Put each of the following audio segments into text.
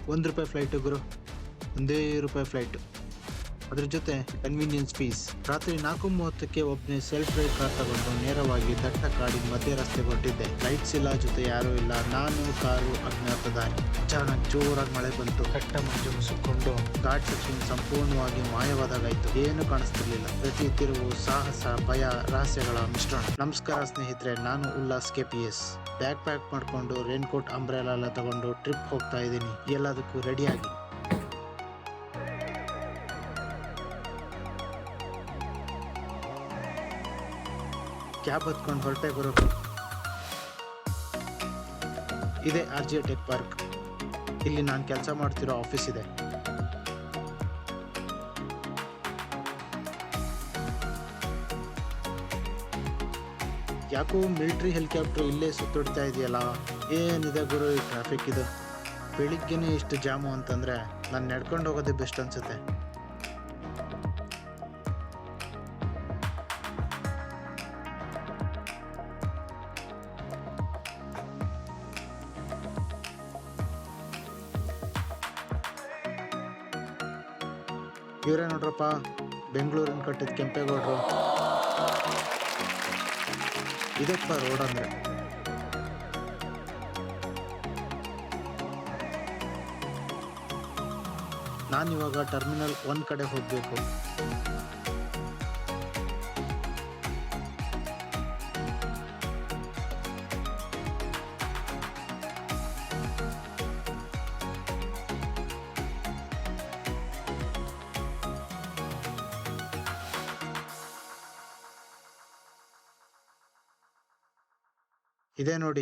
₹1 flight ಗುರು, ₹1 flight. ಅದ್ರ ಜೊತೆ convenience fees. ರಾತ್ರಿ 4:30ಕ್ಕೆ ಒಬ್ಬನೇ ಸೆಲ್ಫ್ ಡ್ರೈವ್ ಕಾರ್ ತಗೊಂಡು ನೇರವಾಗಿ ದಟ್ಟ ಕಾಡಿನ ಮಧ್ಯ ರಸ್ತೆ ಹೊರಟಿದ್ದೆ. ಲೈಟ್ಸ್ ಇಲ್ಲ, ಜೊತೆ ಯಾರೂ ಇಲ್ಲ. ನಾನು, ಕಾರು, ಅಜ್ಞಾತ ದಾರಿ. ಅಚಾನಕ್ ಜೋರಾಗಿ ಮಳೆ ಬಂತು. ಕಟ್ಟ ಮಂಜು ಮುಸುಕೊಂಡು ಘಾಟ್ ಸೆಕ್ಷನ್ ಸಂಪೂರ್ಣವಾಗಿ ಮಾಯವಾದಾಗಾಯ್ತು. ಏನು ಕಾಣಿಸ್ತಿರ್ಲಿಲ್ಲ. ಪ್ರತಿ ತಿರುವು ಸಾಹಸ, ಭಯ, ರಹಸ್ಯಗಳ ಮಿಶ್ರಣ. ನಮಸ್ಕಾರ ಸ್ನೇಹಿತರೆ, ನಾನು ಉಲ್ಲಾಸ್ KPS. ಬ್ಯಾಗ್ ಪ್ಯಾಕ್ ಮಾಡ್ಕೊಂಡು ರೇನ್ಕೋಟ್, ಅಂಬ್ರೆಲಾ ಎಲ್ಲ ತಗೊಂಡು ಟ್ರಿಪ್ ಹೋಗ್ತಾ ಇದ್ದೀನಿ. ಎಲ್ಲದಕ್ಕೂ ರೆಡಿಯಾಗಿ. ಕ್ಯಾಬ್ ಹತ್ಕೊಂಡು ಹೊರಟೆ ಗುರು. ಇದೆ RJ ಟೆಕ್ ಪಾರ್ಕ್. ಇಲ್ಲಿ ನಾನು ಕೆಲಸ ಮಾಡ್ತಿರೋ ಆಫೀಸ್ ಇದೆ. ಯಾಕೋ ಮಿಲಿಟರಿ ಹೆಲಿಕಾಪ್ಟರ್ ಇಲ್ಲೇ ಸುತ್ತೊಡ್ತಾ ಇದೆಯಲ್ಲ. ಏನಿದೆ ಗುರು ಈ ಟ್ರಾಫಿಕ್ ಇದು. ಬೆಳಿಗ್ಗೆನೇ ಇಷ್ಟು ಜಾಮು ಅಂತಂದ್ರೆ ನಾನು ನಡ್ಕೊಂಡು ಹೋಗೋದೇ ಬೆಸ್ಟ್ ಅನ್ಸುತ್ತೆ. ಇವರೇ ನೋಡ್ರಪ್ಪ, ಬೆಂಗಳೂರಿನ ಕಟ್ಟಿದ ಕೆಂಪೇಗೌಡರು. ಇದಪ್ಪ ರೋಡ್ ಅಂದ್ರೆ. ನಾನಿವಾಗ ಟರ್ಮಿನಲ್ 1 ಕಡೆ ಹೋಗ್ಬೇಕು. ಇದೇ ನೋಡಿ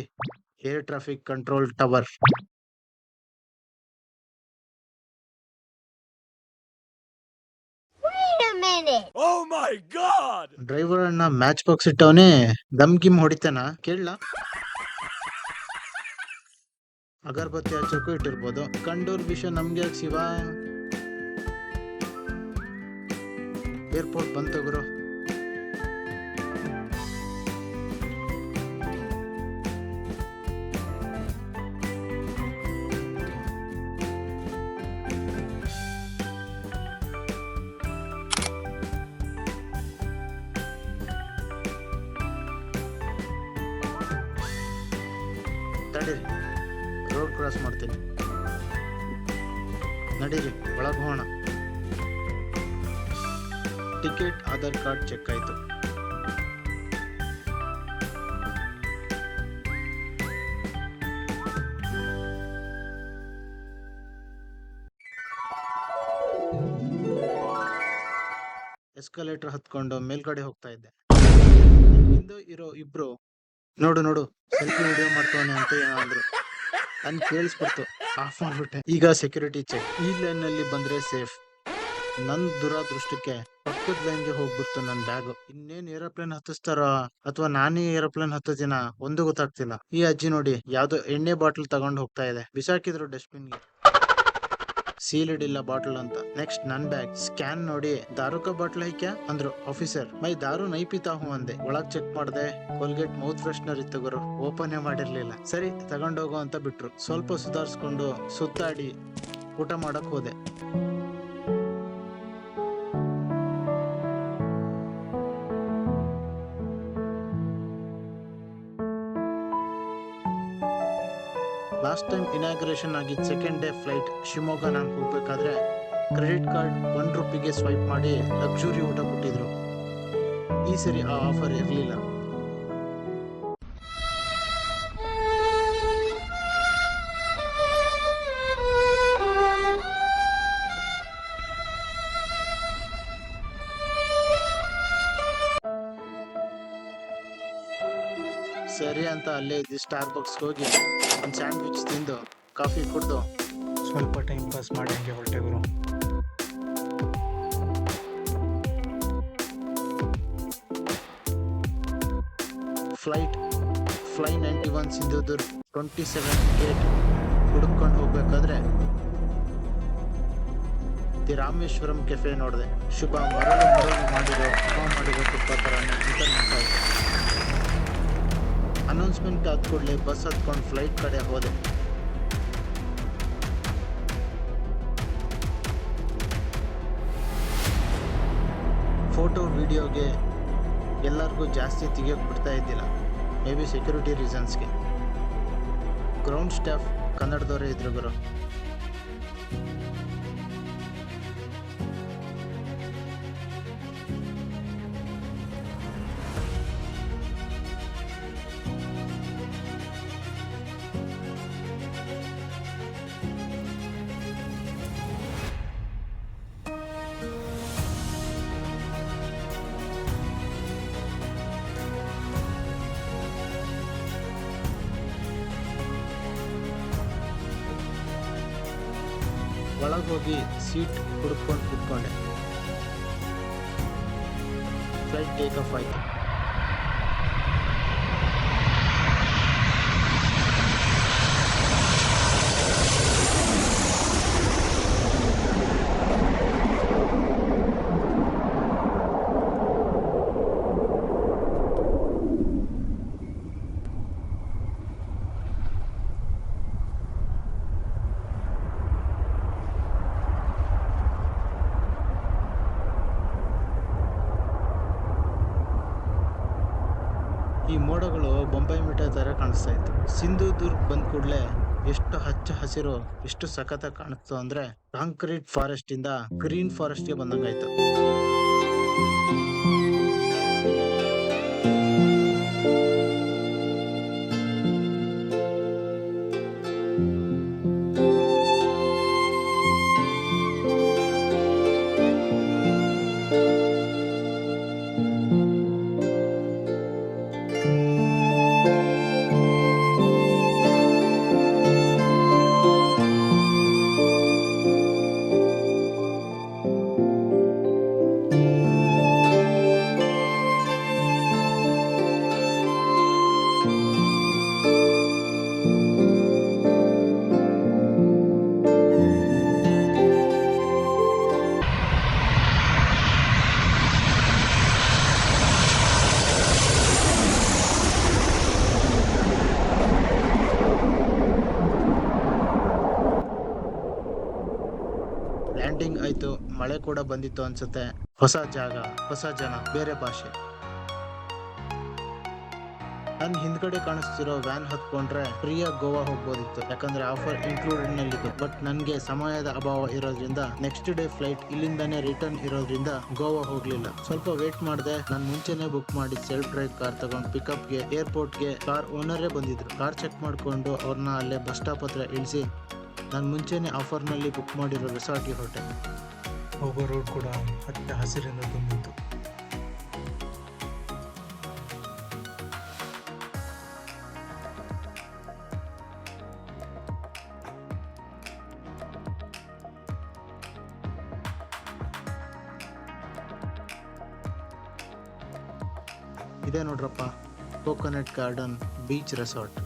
air traffic control tower. Driver ಅನ್ನ ಮ್ಯಾಚ್ ಬಾಕ್ಸ್ ಇಟ್ಟವನೇ ದಮ್ ಗಿಮ್ ಹೊಡಿತಾನ ಕೇಳಲ್ಲ. ಅಗರಬತ್ತಿ ಹಚ್ಚೋಕು ಇಟ್ಟಿರ್ಬೋದು. ಕಂಡೂರ್ ವಿಷಯ ನಮ್ಗೆ ಯಾಕೆ ಶಿವ. ಏರ್ಪೋರ್ಟ್ ಬಂತು ಗುರು. ತಡೀರಿ, ರೋಡ್ ಕ್ರಾಸ್ ಮಾಡ್ತೀನಿ. ನಡೀರಿ, ಒಳಗೆ ಹೋಗೋಣ. ಟಿಕೆಟ್, ಆಧಾರ್ ಕಾರ್ಡ್ ಚೆಕ್ ಆಯ್ತು. ಎಸ್ಕಲೇಟರ್ ಹತ್ಕೊಂಡು ಮೇಲ್ಗಡೆ ಹೋಗ್ತಾ ಇದ್ದೆ. ಹಿಂದೆ ಇರೋ ಇಬ್ರು ನೋಡು ಸೆಲ್ಫಿ ವಿಡಿಯೋ ಮಾಡ್ತಾನೆ ಅಂತ ಏನೋ ಅಂದ್ರು. ನನ್ ಕೇಳಿಸ್ಬಿಡ್ತು, ಆಫ್ ಮಾಡ್ಬಿಟ್ಟೆ. ಈಗ ಸೆಕ್ಯೂರಿಟಿ ಚೆಕ್. ಈ ಲೈನ್ ನಲ್ಲಿ ಬಂದ್ರೆ ಸೇಫ್. ನನ್ ದುರಾದೃಷ್ಟಕ್ಕೆ ಪಕ್ಕದ ಲೈನ್ಗೆ ಹೋಗ್ಬಿಡ್ತು ನನ್ ಬ್ಯಾಗ್. ಇನ್ನೇನ್ ಏರೋಪ್ಲೇನ್ ಹತ್ತಿಸ್ತಾರೋ ಅಥವಾ ನಾನೇ ಏರೋಪ್ಲೇನ್ ಹತ್ತೋದಿನ ಒಂದು ಗೊತ್ತಾಗ್ತಿಲ್ಲ. ಈ ಅಜ್ಜಿ ನೋಡಿ ಯಾವ್ದೋ ಎಣ್ಣೆ ಬಾಟಲ್ ತಗೊಂಡ್ ಹೋಗ್ತಾ ಇದೆ. ಬಿಸಾಕಿದ್ರು ಡಸ್ಟ್ಬಿನ್ಗೆ. ಸೀಲ್ಡ್ ಇಲ್ಲ ಬಾಟಲ್ ಅಂತ. ನೆಕ್ಸ್ಟ್ ನನ್ ಬ್ಯಾಗ್ ಸ್ಕ್ಯಾನ್ ನೋಡಿ, दारू का ಬಾಟಲ್ है क्या ಅಂದ್ರು ಆಫೀಸರ್. ಮೈ दारू नहीं पीता हूं ಅಂದೆ. ಒಳಗ್ ಚೆಕ್ ಮಾಡ್ದೆ, ಕೋಲ್ಗೇಟ್ ಮೌತ್ ಫ್ರೆಶ್ನರ್ ಇತ್ತು ಗುರು. ಓಪನ್ ಮಾಡಿರ್ಲಿಲ್ಲ. ಸರಿ ತಗೊಂಡೋಗೋ ಅಂತ ಬಿಟ್ರು. ಸ್ವಲ್ಪ ಸುಧಾರಿಸ್ಕೊಂಡು ಸುತ್ತಾಡಿ ಊಟ ಮಾಡಕ್ ಹೋದೆ. ಲಾಸ್ಟ್ ಟೈಮ್ ಇನಾಗ್ರೇಷನ್ ಆಗಿದ್ದ ಸೆಕೆಂಡ್ ಡೇ ಫ್ಲೈಟ್ ಶಿವಮೊಗ್ಗ ನಾನು ಹೋಗ್ಬೇಕಾದ್ರೆ ಕ್ರೆಡಿಟ್ ಕಾರ್ಡ್ ₹1 ಸ್ವೈಪ್ ಮಾಡಿ ಲಕ್ಸುರಿ ಊಟ ಕೊಟ್ಟಿದ್ರು. ಈ ಸರಿ ಆ ಆಫರ್ ಇರಲಿಲ್ಲ. ಸರಿ ಅಂತ ಅಲ್ಲೇ ಇದ್ದು ಸ್ಟಾರ್ಬಕ್ಸ್ಗೆ ಹೋಗಿ ಒಂದು ಸ್ಯಾಂಡ್ವಿಚ್ ತಿಂದು ಕಾಫಿ ಕುಡ್ದು ಸ್ವಲ್ಪ ಟೈಮ್ ಪಾಸ್ ಮಾಡಿ ಹಂಗೆ ಹೊರಟೆ ಗುರು. ಫ್ಲೈ 91 ಸಿಂಧುದುರ್ಗ್ 27 ಗೇಟ್ ಹುಡುಕೊಂಡು ಹೋಗ್ಬೇಕಾದ್ರೆ ದಿ ರಾಮೇಶ್ವರಂ ಕೆಫೆ ನೋಡಿದೆ. ಶುಭ ಮರಳು ಮಾಡಿರೋ ತುಪ್ಪ ಥರನೇ ಅನೌನ್ಸ್ಮೆಂಟ್ ಆದ ಕೂಡಲೇ ಬಸ್ ಹತ್ಕೊಂಡು ಫ್ಲೈಟ್ ಕಡೆ ಹೋದೆ. ಫೋಟೋ ವಿಡಿಯೋಗೆ ಎಲ್ಲರಿಗೂ ಜಾಸ್ತಿ ತೆಗಿಯೋಕೆ ಬಿಡ್ತಾ ಇದ್ದಿಲ್ಲ, ಮೇ ಬಿ ಸೆಕ್ಯೂರಿಟಿ ರೀಸನ್ಸ್ಗೆ. ಗ್ರೌಂಡ್ ಸ್ಟಾಫ್ ಕನ್ನಡದವರೇ ಇದ್ರು ಗುರು. ಒಳಗೋಗಿ ಸೀಟ್ ಹುಡ್ಕೊಂಡು ಕೂತ್ಕೊಂಡೆ. ಫ್ಲೈಟ್ ಟೇಕ್ ಆಫ್ ಆಯಿತು. ಈ ಮೋಡಗಳು ಬೊಂಬೈ ಮಿಠಾಯಿ ಥರ ಕಾಣಿಸ್ತಾ ಇತ್ತು. ಸಿಂಧುದುರ್ಗ್ ಬಂದ ಕೂಡಲೇ ಎಷ್ಟು ಹಚ್ಚ ಹಸಿರು, ಎಷ್ಟು ಸಖತ್ತಾಗಿ ಕಾಣಿಸ್ತು ಅಂದ್ರೆ ಕಾಂಕ್ರೀಟ್ ಫಾರೆಸ್ಟ್ ಇಂದ ಗ್ರೀನ್ ಫಾರೆಸ್ಟ್ಗೆ ಬಂದಂಗಾಯ್ತು. ಲ್ಯಾಂಡಿಂಗ್ ಆಯ್ತು, ಮಳೆ ಕೂಡ ಬಂದಿತ್ತು ಅನ್ಸುತ್ತೆ. ಹೊಸ ಜಾಗ, ಹೊಸ ಜನ, ಬೇರೆ ಭಾಷೆ. ನನ್ ಹಿಂದ್ಗಡೆ ಕಾಣಿಸ್ತಿರೋ ವ್ಯಾನ್ ಹತ್ಕೊಂಡ್ರೆ ಫ್ರೀಯಾಗಿ ಗೋವಾ ಹೋಗ್ಬೋದಿತ್ತು, ಯಾಕಂದ್ರೆ ಆಫರ್ ಇನ್ಕ್ಲೂಡೆಡ್ ನಲ್ಲಿತ್ತು. ಬಟ್ ನನ್ಗೆ ಸಮಯದ ಅಭಾವ ಇರೋದ್ರಿಂದ ನೆಕ್ಸ್ಟ್ ಡೇ ಫ್ಲೈಟ್ ಇಲ್ಲಿಂದಾನೇ ರಿಟರ್ನ್ ಇರೋದ್ರಿಂದ ಗೋವಾ ಹೋಗ್ಲಿಲ್ಲ. ಸ್ವಲ್ಪ ವೇಟ್ ಮಾಡಿದೆ. ನಾನು ಮುಂಚೆನೆ ಬುಕ್ ಮಾಡಿ ಸೆಲ್ಫ್ ಡ್ರೈವ್ ಕಾರ್ ತಗೊಂಡು ಪಿಕಪ್ಗೆ ಏರ್ಪೋರ್ಟ್ಗೆ ಕಾರ್ ಓನರೇ ಬಂದಿದ್ರು. ಕಾರ್ ಚೆಕ್ ಮಾಡ್ಕೊಂಡು ಅವ್ರನ್ನ ಅಲ್ಲೇ ಬಸ್ ಸ್ಟಾಪ್ ಹತ್ರ ಇಳಿಸಿ ನಾನು ಮುಂಚೆನೆ ಆಫರ್ನಲ್ಲಿ ಬುಕ್ ಮಾಡಿರೋ ರೆಸಾರ್ಟ್ಗೆ ಹೊರಟೆ. ಹೋಗೋ ರೋಡ್ ಕೂಡ ಹಚ್ಚ ಹಸಿರಿಂದ ತುಂಬಿತ್ತು. ಇದೇ ನೋಡ್ರಪ್ಪ, ಕೋಕೋನಟ್ ಗಾರ್ಡನ್ ಬೀಚ್ ರೆಸಾರ್ಟ್.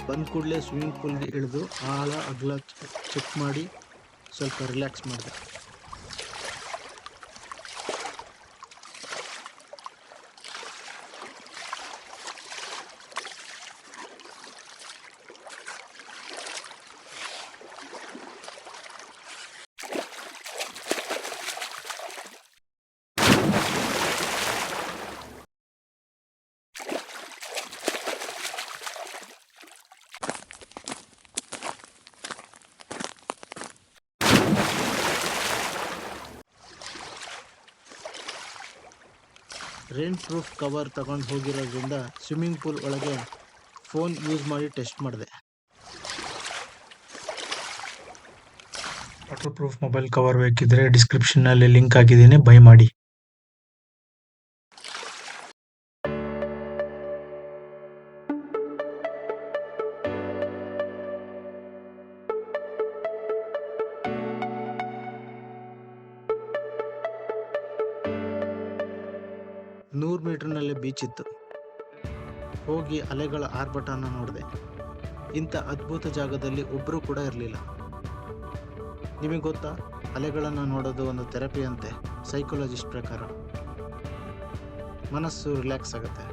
ಬಂದ ಕೂಡಲೇ ಸ್ವಿಮ್ಮಿಂಗ್ ಪೂಲ್ಗೆ ಇಳಿದು ಆಳ ಅಗಲ ಚೆಕ್ ಮಾಡಿ ಸ್ವಲ್ಪ ರಿಲ್ಯಾಕ್ಸ್ ಮಾಡಿದೆ. ರೇನ್ ಪ್ರೂಫ್ ಕವರ್ ತಗೊಂಡು ಹೋಗಿರೋದ್ರಿಂದ ಸ್ವಿಮ್ಮಿಂಗ್ ಪೂಲ್ ಒಳಗೆ ಫೋನ್ ಯೂಸ್ ಮಾಡಿ ಟೆಸ್ಟ್ ಮಾಡಿದೆ. ವಾಟರ್ ಪ್ರೂಫ್ ಮೊಬೈಲ್ ಕವರ್ ಬೇಕಿದ್ರೆ ಡಿಸ್ಕ್ರಿಪ್ಷನ್ನಲ್ಲಿ ಲಿಂಕ್ ಹಾಕಿದ್ದೀನಿ, ಬೈ ಮಾಡಿ. ನೂರು ಮೀಟರ್ನಲ್ಲೇ ಬೀಚ್ ಇತ್ತು. ಹೋಗಿ ಅಲೆಗಳ ಆರ್ಭಟನ ನೋಡಿದೆ. ಇಂಥ ಅದ್ಭುತ ಜಾಗದಲ್ಲಿ ಒಬ್ಬರು ಕೂಡ ಇರಲಿಲ್ಲ. ನಿಮಗೆ ಗೊತ್ತಾ, ಅಲೆಗಳನ್ನು ನೋಡೋದು ಒಂದು ಥೆರಪಿ ಅಂತೆ ಸೈಕಾಲಜಿಸ್ಟ್ ಪ್ರಕಾರ. ಮನಸ್ಸು ರಿಲ್ಯಾಕ್ಸ್ ಆಗುತ್ತೆ.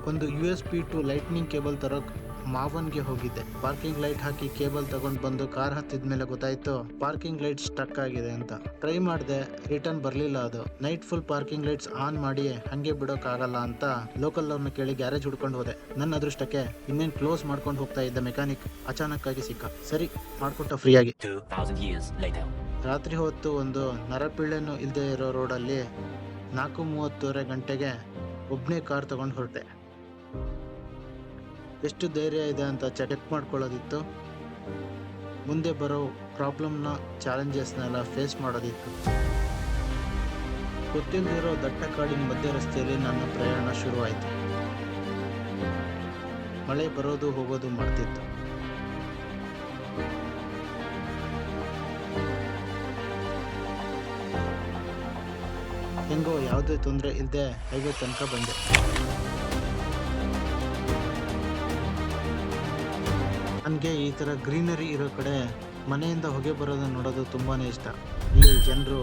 ಒಂದು USB ಟು ಲೈಟ್ನಿಂಗ್ ಕೇಬಲ್ ತರೋಕ್ ಮಾವನ್ಗೆ ಹೋಗಿದ್ದೆ. ಪಾರ್ಕಿಂಗ್ ಲೈಟ್ ಹಾಕಿ ಕೇಬಲ್ ತಗೊಂಡ್ ಬಂದು ಕಾರ್ ಹತ್ತಿದ್ಮೇಲೆ ಗೊತ್ತಾಯ್ತು ಪಾರ್ಕಿಂಗ್ ಲೈಟ್ ಸ್ಟಕ್ ಆಗಿದೆ ಅಂತ. ಟ್ರೈ ಮಾಡಿದೆ, ರಿಟರ್ನ್ ಬರ್ಲಿಲ್ಲ ಅದು. Night full parking lights on ಮಾಡಿ ಹಂಗೆ ಬಿಡೋಕ್ ಆಗಲ್ಲ ಅಂತ ಲೋಕಲ್ ಅವ್ರನ್ನ ಕೇಳಿ ಗ್ಯಾರೇಜ್ ಹುಡ್ಕೊಂಡು ಹೋದೆ. ನನ್ನ ಅದೃಷ್ಟಕ್ಕೆ ಇನ್ನೇನ್ ಕ್ಲೋಸ್ ಮಾಡ್ಕೊಂಡು ಹೋಗ್ತಾ ಇದ್ದ ಮೆಕ್ಯಾನಿಕ್ ಅಚಾನಕ್ ಆಗಿ ಸಿಕ್ಕ. ಸರಿ ಮಾಡ್ಕೊಟ್ಟ ಫ್ರೀಯಾಗಿ. ರಾತ್ರಿ ಹೊತ್ತು ಒಂದು ನರಪಿಳ್ಳೆನೂ ಇಲ್ದೇ ಇರೋ ರೋಡಲ್ಲಿ 4:30 ಗಂಟೆಗೆ ಒಬ್ನೇ ಕಾರ್ ತಗೊಂಡು ಹೊರಟೆ. ಎಷ್ಟು ಧೈರ್ಯ ಇದೆ ಅಂತ ಚೆಕ್ ಮಾಡ್ಕೊಳ್ಳೋದಿತ್ತು. ಮುಂದೆ ಬರೋ ಪ್ರಾಬ್ಲಮ್ನ, ಚಾಲೆಂಜಸ್ನೆಲ್ಲ ಫೇಸ್ ಮಾಡೋದಿತ್ತು. ಗೊತ್ತಿಲ್ಲದಿರೋ ದಟ್ಟ ಕಾಡಿನ ಮಧ್ಯ ರಸ್ತೆಯಲ್ಲಿ ನನ್ನ ಪ್ರಯಾಣ ಶುರುವಾಯಿತು. ಮಳೆ ಬರೋದು ಹೋಗೋದು ಮಾಡ್ತಿತ್ತು. ಹೆಂಗೋ ಯಾವುದೇ ತೊಂದರೆ ಇಲ್ಲದೆ ಹೈವೇ ತನಕ ಬಂದೆ. ನನಗೆ ಈ ಥರ ಗ್ರೀನರಿ ಇರೋ ಕಡೆ ಮನೆಯಿಂದ ಹೊಗೆ ಬರೋದನ್ನ ನೋಡೋದು ತುಂಬಾನೇ ಇಷ್ಟ. ಇಲ್ಲಿ ಜನರು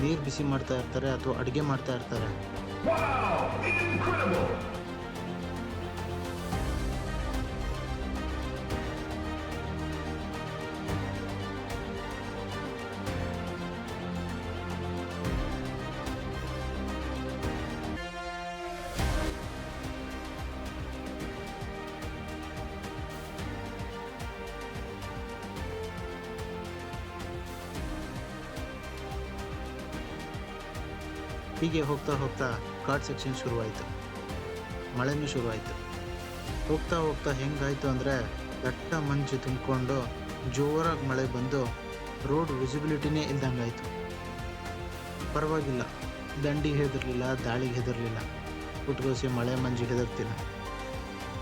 ನೀರು ಬಿಸಿ ಮಾಡ್ತಾ ಇರ್ತಾರೆ ಅಥವಾ ಅಡುಗೆ ಮಾಡ್ತಾ ಇರ್ತಾರೆ. ಹೀಗೆ ಹೋಗ್ತಾ ಹೋಗ್ತಾ ಘಾಟ್ ಸೆಕ್ಷನ್ ಶುರುವಾಯಿತು. ಮಳೆನೂ ಶುರುವಾಯಿತು. ಹೋಗ್ತಾ ಹೋಗ್ತಾ ಹೆಂಗಾಯಿತು ಅಂದರೆ ದಟ್ಟ ಮಂಜು ತುಂಬಿಕೊಂಡು ಜೋರಾಗಿ ಮಳೆ ಬಂದು ರೋಡ್ ವಿಸಿಬಿಲಿಟಿನೇ ಇಲ್ದಂಗಾಯಿತು. ಪರವಾಗಿಲ್ಲ, ದಂಡಿಗೆ ಹೆದರ್ಲಿಲ್ಲ, ದಾಳಿಗೆ ಹೆದರ್ಲಿಲ್ಲ, ಪುಟ್ಗೋಸಿ ಮಳೆ ಮಂಜಿಗೆ ಹೆದರ್ತಿಲ್ಲ.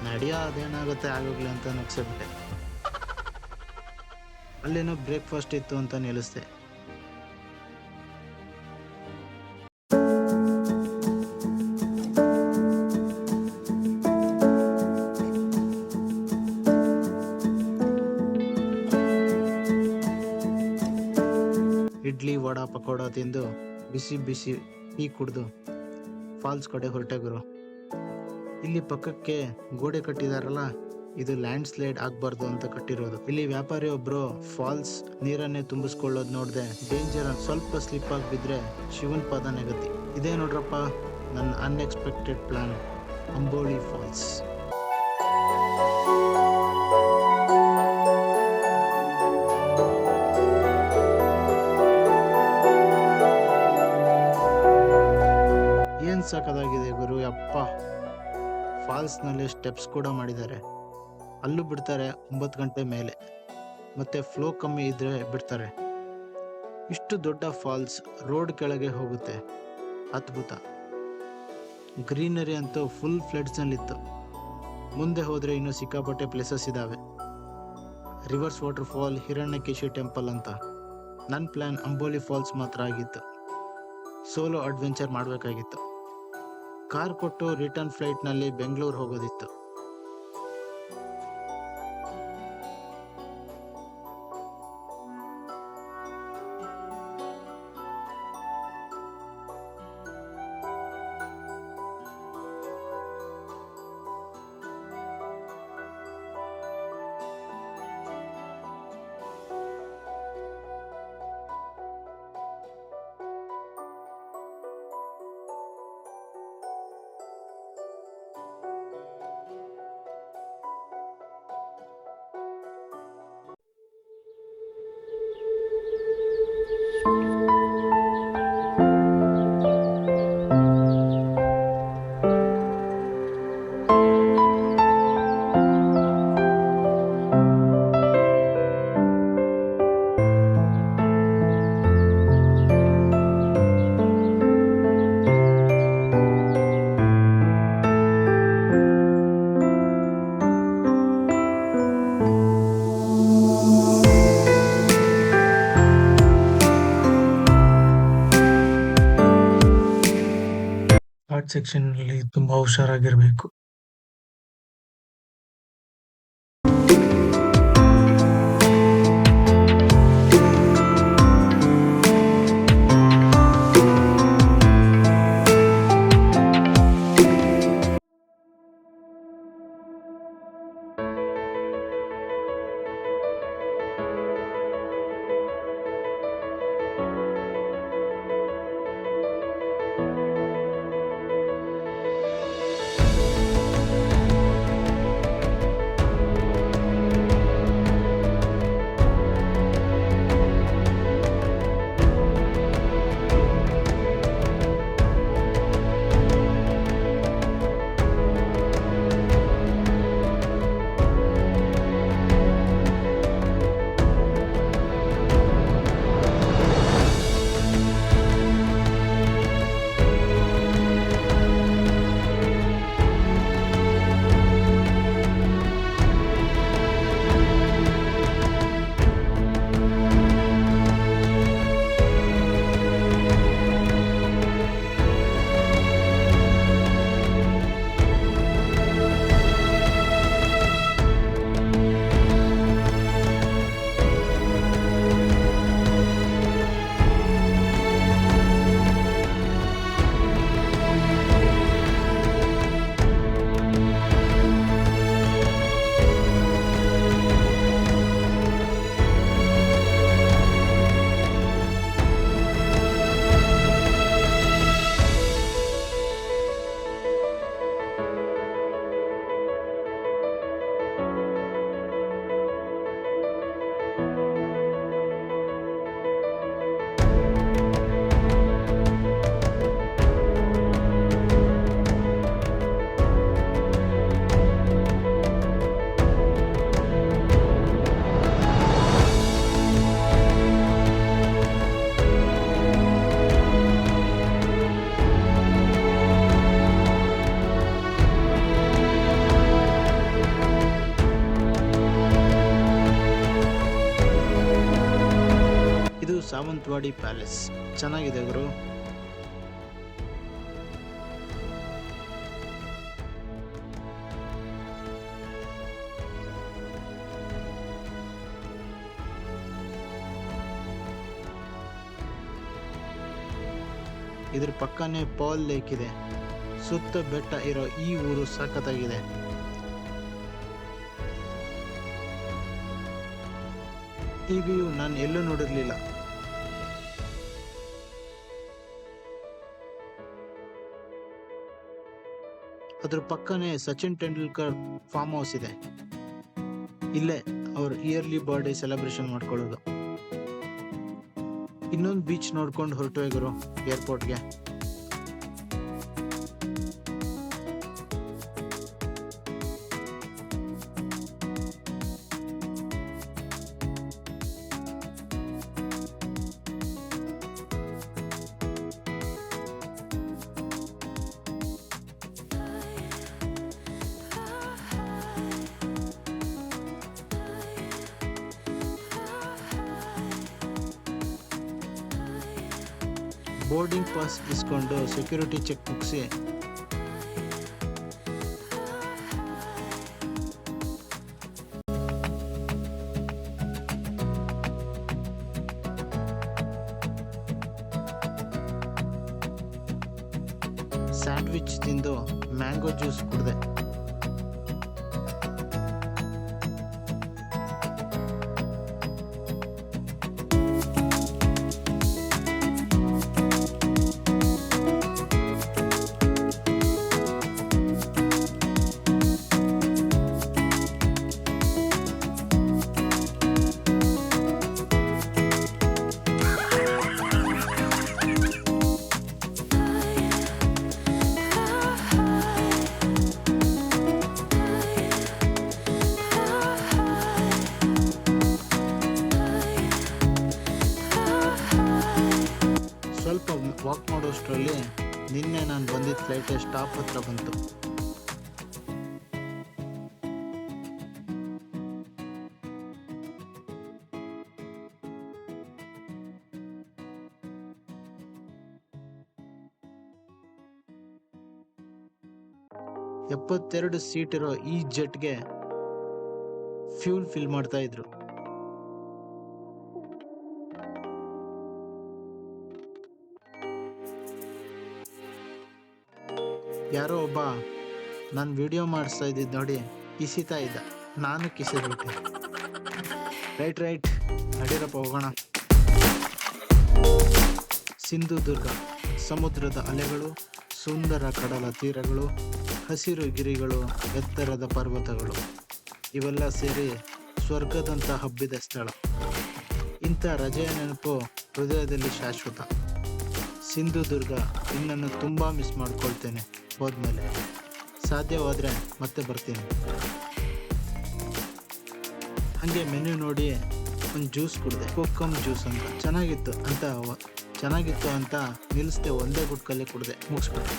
ನಡಿಯ ಅದೇನಾಗುತ್ತೆ ಆಗೋಗ್ಲಿ ಅಂತ ನಗ್ಸಬಿಟ್ಟೆ. ಅಲ್ಲೇನೋ ಬ್ರೇಕ್ಫಾಸ್ಟ್ ಇತ್ತು ಅಂತ ನಿಲ್ಲಿಸ್ದೆ. ಇಡ್ಲಿ, ವಡಾ, ಪಕೋಡ ತಿಂದು ಬಿಸಿ ಬಿಸಿ ಟೀ ಕುಡಿದು ಫಾಲ್ಸ್ ಕಡೆ ಹೊರಟೆ ಗುರು. ಇಲ್ಲಿ ಪಕ್ಕಕ್ಕೆ ಗೋಡೆ ಕಟ್ಟಿದಾರಲ್ಲ, ಇದು ಲ್ಯಾಂಡ್ ಸ್ಲೈಡ್ ಆಗಬಾರ್ದು ಅಂತ ಕಟ್ಟಿರೋದು. ಇಲ್ಲಿ ವ್ಯಾಪಾರಿ ಒಬ್ರು ಫಾಲ್ಸ್ ನೀರನ್ನೇ ತುಂಬಿಸ್ಕೊಳ್ಳೋದು ನೋಡಿದೆ. ಡೇಂಜರ್, ಸ್ವಲ್ಪ ಸ್ಲಿಪ್ ಆಗಿ ಬಿದ್ರೆ ಶಿವನ್ ಪಾದ ನೆಗತಿ. ಇದೇ ನೋಡ್ರಪ್ಪ ನನ್ನ ಅನ್ಎಕ್ಸ್ಪೆಕ್ಟೆಡ್ ಪ್ಲಾನ್, ಅಂಬೋಳಿ ಫಾಲ್ಸ್. ಸಾಕಾಗಿದೆ ಗುರು, ಯಪ್ಪ. ಫಾಲ್ಸ್ನಲ್ಲಿ ಸ್ಟೆಪ್ಸ್ ಕೂಡ ಮಾಡಿದ್ದಾರೆ. ಅಲ್ಲೂ ಬಿಡ್ತಾರೆ 9 ಗಂಟೆ ಮೇಲೆ, ಮತ್ತೆ ಫ್ಲೋ ಕಮ್ಮಿ ಇದ್ರೆ ಬಿಡ್ತಾರೆ. ಇಷ್ಟು ದೊಡ್ಡ ಫಾಲ್ಸ್ ರೋಡ್ ಕೆಳಗೆ ಹೋಗುತ್ತೆ. ಅದ್ಭುತ. ಗ್ರೀನರಿ ಅಂತೂ ಫುಲ್ ಫ್ಲಡ್ಸ್ನಲ್ಲಿತ್ತು. ಮುಂದೆ ಹೋದ್ರೆ ಇನ್ನೂ ಸಿಕ್ಕಾಪಟ್ಟೆ ಪ್ಲೇಸಸ್ ಇದಾವೆ. Rivers waterfall, Hiranyakeshi temple ಅಂತ. ನನ್ನ ಪ್ಲಾನ್ ಅಂಬೋಲಿ ಫಾಲ್ಸ್ ಮಾತ್ರ ಆಗಿತ್ತು. ಸೋಲೋ ಅಡ್ವೆಂಚರ್ ಮಾಡಬೇಕಾಗಿತ್ತು. ಕಾರ್ ಕೊಟ್ಟು ರಿಟರ್ನ್ ಫ್ಲೈಟ್ನಲ್ಲಿ ಬೆಂಗಳೂರು ಹೋಗೋದಿತ್ತು. ಘಾಟ್ ಸೆಕ್ಷನ್ ಅಲ್ಲಿ ತುಂಬಾ ಹುಷಾರಾಗಿರ್ಬೇಕು. ರಜವಾಡಿ ಪ್ಯಾಲೇಸ್ ಚೆನ್ನಾಗಿದೆ ಗುರು. ಇದ್ರ ಪಕ್ಕನೇ ಪಾಲ್ ಲೇಕ್ ಇದೆ. ಸುತ್ತ ಬೆಟ್ಟ ಇರೋ ಈ ಊರು ಸಖತ್ತಾಗಿದೆ. ಈ ವ್ಯೂ ನಾನು ಎಲ್ಲೂ ನೋಡಿರ್ಲಿಲ್ಲ. ಅದ್ರ ಪಕ್ಕನೇ ಸಚಿನ್ ತೆಂಡೂಲ್ಕರ್ ಫಾರ್ಮ್ ಹೌಸ್ ಇದೆ. ಇಲ್ಲೇ ಅವ್ರ ಇಯರ್ಲಿ ಬರ್ಡೇ ಸೆಲೆಬ್ರೇಷನ್ ಮಾಡ್ಕೊಳ್ಳೋದು. ಇನ್ನೊಂದು ಬೀಚ್ ನೋಡ್ಕೊಂಡು ಹೊರಟೋಗಿರು ಏರ್ಪೋರ್ಟ್ಗೆ. ಬೋರ್ಡಿಂಗ್ ಪಾಸ್ ಇಸ್ಕೊಂಡು ಸೆಕ್ಯೂರಿಟಿ ಚೆಕ್ ಮುಗಿಸಿ ಸ್ಯಾಂಡ್ವಿಚ್ ತಿಂದು ಮ್ಯಾಂಗೋ ಜ್ಯೂಸ್ ಕುಡಿದೆ. ಸ್ವಲ್ಪ ವಾಕ್ ಮಾಡೋಷ್ಟರಲ್ಲಿ ನಿನ್ನೆ ನಾನು ಬಂದಿದ್ದ ಫ್ಲೈಟ್ ಸ್ಟಾಪ್ ಹತ್ರ ಬಂತು. ಎಪ್ಪತ್ತೆರಡು ಸೀಟ್ ಇರೋ ಈ ಜೆಟ್ಗೆ ಫ್ಯೂಲ್ ಫಿಲ್ ಮಾಡ್ತಾ ಇದ್ರು. ಯಾರೋ ಒಬ್ಬ ನಾನು ವಿಡಿಯೋ ಮಾಡಿಸ್ತಾ ಇದ್ದಿದ್ದು ನೋಡಿ ಕಿಸಿತಾ ಇದ್ದ. ನಾನು ಕಿಸಿದ್ಬಿಟ್ಟೆ. ರೈಟ್ ನಡೀರಪ್ಪ ಹೋಗೋಣ. ಸಿಂಧುದುರ್ಗ ಸಮುದ್ರದ ಅಲೆಗಳು, ಸುಂದರ ಕಡಲ ತೀರಗಳು, ಹಸಿರು ಗಿರಿಗಳು, ಎತ್ತರದ ಪರ್ವತಗಳು ಇವೆಲ್ಲ ಸೇರಿ ಸ್ವರ್ಗದಂತ ಹಬ್ಬಿದ ಸ್ಥಳ. ಇಂಥ ರಜೆಯ ನೆನಪು ಹೃದಯದಲ್ಲಿ ಶಾಶ್ವತ. ಸಿಂಧುದುರ್ಗ ಇನ್ನನ್ನು ತುಂಬ ಮಿಸ್ ಮಾಡ್ಕೊಳ್ತೇನೆ. ಹೋದ್ಮೇಲೆ ಸಾಧ್ಯವಾದರೆ ಮತ್ತೆ ಬರ್ತೀನಿ. ಹಾಗೆ ಮೆನ್ಯೂ ನೋಡಿ ಒಂದು ಜ್ಯೂಸ್ ಕುಡಿದೆ, ಕೋಕಮ್ ಜ್ಯೂಸ್ ಅಂತ. ಚೆನ್ನಾಗಿತ್ತು ಅಂತ ನಿಲ್ಲಿಸ್ದೆ, ಒಂದೇ ಗುಟ್ಕಲ್ಲೇ ಕುಡಿದೆ, ಮುಗಿಸ್ಬಿಟ್ಟೆ.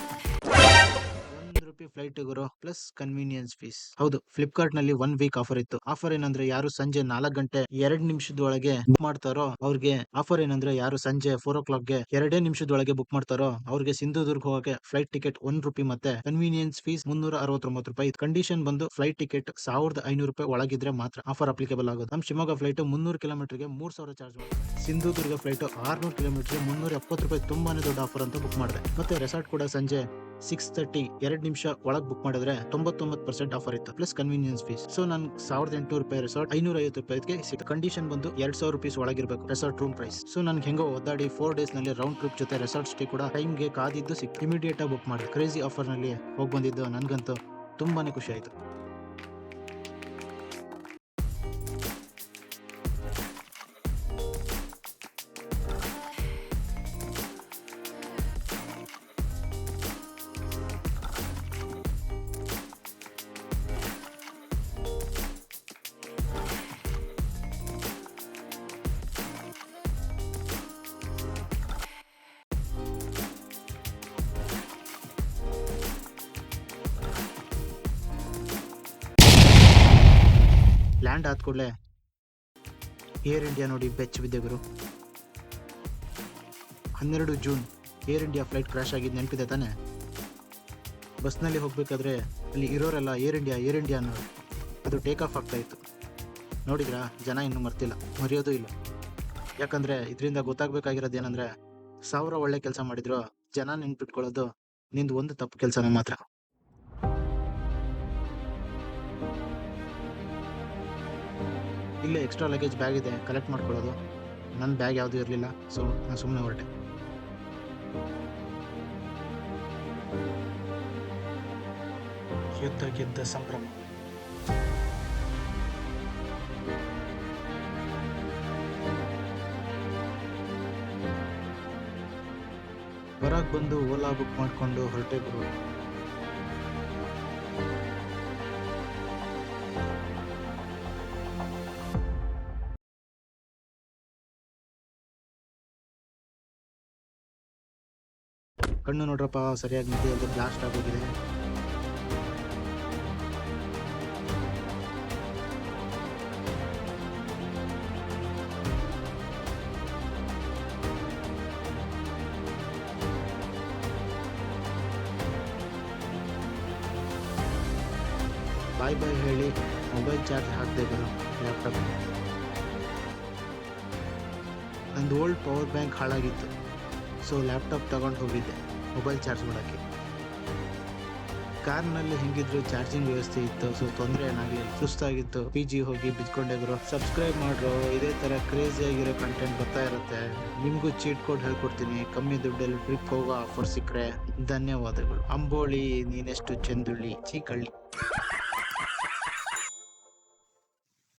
₹1 ಫ್ಲೈಟ್ ಗುರು ಪ್ಲಸ್ ಕನ್ವೀನಿಯನ್ಸ್ ಫೀಸ್. ಹೌದು, ಫ್ಲಿಪ್ಕಾರ್ಟ್ ನಲ್ಲಿ 1 ವೀಕ್ ಆಫರ್ ಇತ್ತು. ಆಫರ್ ಏನಂದ್ರೆ ಯಾರು ಸಂಜೆ 4 ಗಂಟೆ 2 ನಿಮಿಷದೊಳಗೆ ಬುಕ್ ಮಾಡ್ತಾರೋ ಅವ್ರಿಗೆ ಆಫರ್ ಏನಂದ್ರೆ ಯಾರು ಸಂಜೆ 4 o'clock 2 ನಿಮಿಷದೊಳಗೆ ಬುಕ್ ಮಾಡ್ತಾರೋ ಅವ್ರಿಗೆ ಸಿಂಧುದುರ್ಗ ಹೋಗಕ್ಕೆ ಫ್ಲೈಟ್ ಟಿಕೆಟ್ ₹1 ಮತ್ತೆ ಕನ್ವೀನಿಯನ್ಸ್ ಫೀಸ್ ₹369. ಕಂಡೀಷನ್ ಬಂದು ಫ್ಲೈಟ್ ಟಿಕೆಟ್ ₹1500 ಒಳಗಿದ್ರೆ ಮಾತ್ರ ಆಫರ್ ಅಪ್ಲಿಕೇಬಲ್ ಆಗೋದು. ನಮ್ಮ ಶಿವಮೊಗ್ಗ ಫ್ಲೈಟ್ 300 ಕಿಲೋಮೀಟರ್ಗೆ 3000 ಚಾರ್ಜ್ ಮಾಡಿ. ಸಿಂಧುದುರ್ಗ ಫ್ಲೈಟ್ 600 ಕಿಲೋಮೀಟರ್ಗೆ ₹370 ತುಂಬಾನೇ ದೊಡ್ಡ ಆಫರ್ ಅಂತ ಬುಕ್ ಮಾಡಿದೆ. ಮತ್ತೆ ರೆಸಾರ್ಟ್ ಕೂಡ ಸಂಜೆ 6:30 2 ನಿಮಿಷ ಒಳಗೆ ಬುಕ್ ಮಾಡಿದ್ರೆ 99% ಆಫರ್ ಇತ್ತು ಪ್ಲಸ್ ಕನ್ವೀನಿಯನ್ಸ್ ಫೀಸ್. ಸೊ ನನ್ ₹1800 ರೆಸಾರ್ಟ್ ₹550ಗೆ ಸಿಕ್ತು. ಕಂಡೀಷನ್ ಬಂದು ₹2000 ಒಳಗಿರ್ಬೇಕು ರೆಸಾರ್ಟ್ ರೂಮ್ ಪ್ರೈಸ್. ಸೊ ನನ್ಗೆ ಹೆಂಗೋ ಒದ್ದಾಡಿ 4 ಡೇಸ್ ನಲ್ಲಿ ರೌಂಡ್ ಟ್ರಿಪ್ ಜೊತೆ ರೆಸಾರ್ಟ್ ಸ್ಟೇ ಕೂಡ ಟೈಮ್ಗೆ ಕಾದಿದ್ದು ಸಿಕ್ತು. ಇಮಿಡಿಯೇಟ್ ಆಗಿ ಬುಕ್ ಮಾಡಿದೆ. ಕ್ರೇಜಿ ಆಫರ್ ನಲ್ಲಿ ಹೋಗಿ ಬಂದಿದ್ದು ನನ್ಗಂತೂ ತುಂಬಾನೇ ಖುಷಿ ಆಯ್ತು. ಲ್ಯಾಂಡ್ ಆದ ಕೂಡಲೇ ಏರ್ ಇಂಡಿಯಾ ನೋಡಿ ಬೆಚ್ಚ ಬಿದ್ದೆ ಗುರು. 12 June air India flight crash ಆಗಿದ್ದು ನೆನಪಿದೆ ತಾನೆ? ಬಸ್ನಲ್ಲಿ ಹೋಗ್ಬೇಕಾದ್ರೆ ಅಲ್ಲಿ ಇರೋರೆಲ್ಲ ಏರ್ ಇಂಡಿಯಾ ಅನ್ನೋರು. ಅದು ಟೇಕ್ ಆಫ್ ಆಗ್ತಾ ಇತ್ತು. ನೋಡಿದ್ರಾ, ಜನ ಇನ್ನೂ ಮರೆಯೋದು ಇಲ್ಲ. ಯಾಕಂದ್ರೆ ಇದರಿಂದ ಗೊತ್ತಾಗ್ಬೇಕಾಗಿರೋದು ಏನಂದ್ರೆ, 1000 ಒಳ್ಳೆ ಕೆಲಸ ಮಾಡಿದ್ರು ಜನ ನೆನ್ಪಿಟ್ಕೊಳ್ಳೋದು ನಿಂದು ಒಂದು ತಪ್ಪು ಕೆಲಸನ ಮಾತ್ರ. ಇಲ್ಲೇ ಎಕ್ಸ್ಟ್ರಾ ಲಗೇಜ್ ಬ್ಯಾಗ್ ಇದೆ, ಕಲೆಕ್ಟ್ ಮಾಡ್ಕೊಳ್ಳೋದು. ನನ್ನ ಬ್ಯಾಗ್ ಯಾವುದೂ ಇರಲಿಲ್ಲ, ಸೊ ನಾನು ಸುಮ್ಮನೆ ಹೊರಟೆ. ಯುದ್ಧ ಗೆದ್ದ ಸಂಭ್ರಮ. ಹೊರಗೆ ಬಂದು ಓಲಾ ಬುಕ್ ಮಾಡಿಕೊಂಡು ಹೊರಟೆ ಗುರು. ಕಣ್ಣು ನೋಡ್ರಪ್ಪ, ಸರಿಯಾಗಿ ನಿದ್ದೆ ಇಲ್ಲದೆ ಬ್ಲಾಸ್ಟ್ ಆಗೋಗಿದೆ. ಬಾಯ್ ಹೇಳಿ ಮೊಬೈಲ್ ಚಾರ್ಜ್ ಹಾಕದೆ ಬರೋ ಲ್ಯಾಪ್ಟಾಪ್. ನಂದು ಓಲ್ಡ್ ಪವರ್ ಬ್ಯಾಂಕ್ ಹಾಳಾಗಿತ್ತು, ಸೊ ಲ್ಯಾಪ್ಟಾಪ್ ತಗೊಂಡು ಹೋಗಿದ್ದೆ ಮೊಬೈಲ್ ಚಾರ್ಜ್ ಮಾಡೋಕ್ಕೆ. ಕಾರ್ನಲ್ಲಿ ಹೆಂಗಿದ್ರು ಚಾರ್ಜಿಂಗ್ ವ್ಯವಸ್ಥೆ ಇತ್ತು, ಸೊ ತೊಂದರೆ ಏನಾಗಲಿಲ್ಲ. ಸುಸ್ತಾಗಿತ್ತು, PG ಹೋಗಿ ಬಿದ್ಕೊಂಡೆ ಗುರು. ಸಬ್ಸ್ಕ್ರೈಬ್ ಮಾಡ್ರು, ಇದೇ ಥರ ಕ್ರೇಜಿ ಆಗಿರೋ ಕಂಟೆಂಟ್ ಬರ್ತಾ ಇರುತ್ತೆ. ನಿಮಗೂ ಚೀಟ್ ಕೋಡ್ ಹೇಳ್ಕೊಡ್ತೀನಿ, ಕಮ್ಮಿ ದುಡ್ಡಲ್ಲಿ ಟ್ರಿಪ್ ಹೋಗೋ ಆಫರ್ ಸಿಕ್ಕರೆ. ಧನ್ಯವಾದಗಳು. ಅಂಬೋಳಿ ನೀನೆಷ್ಟು ಚೆಂದುಳ್ಳಿ ಚೀಕಳ್ಳಿ.